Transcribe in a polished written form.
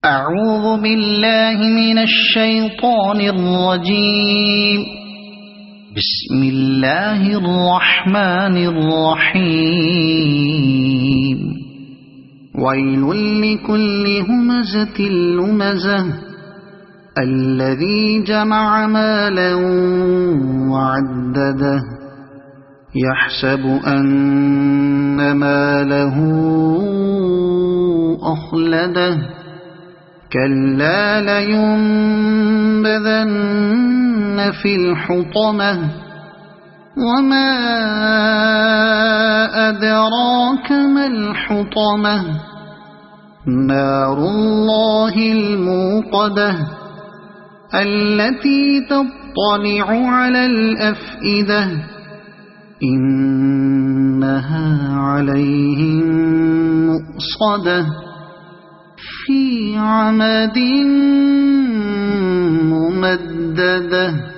أعوذ بالله من الشيطان الرجيم. بسم الله الرحمن الرحيم. ويل لكل همزة لمزة الذي جمع مالا وعدده يحسب أن ماله أخلده كلا لينبذن في الحطمة وما أدراك ما الحطمة نار الله الموقدة التي تطلع على الأفئدة إنها عليهم مؤصدة في عمد ممددة.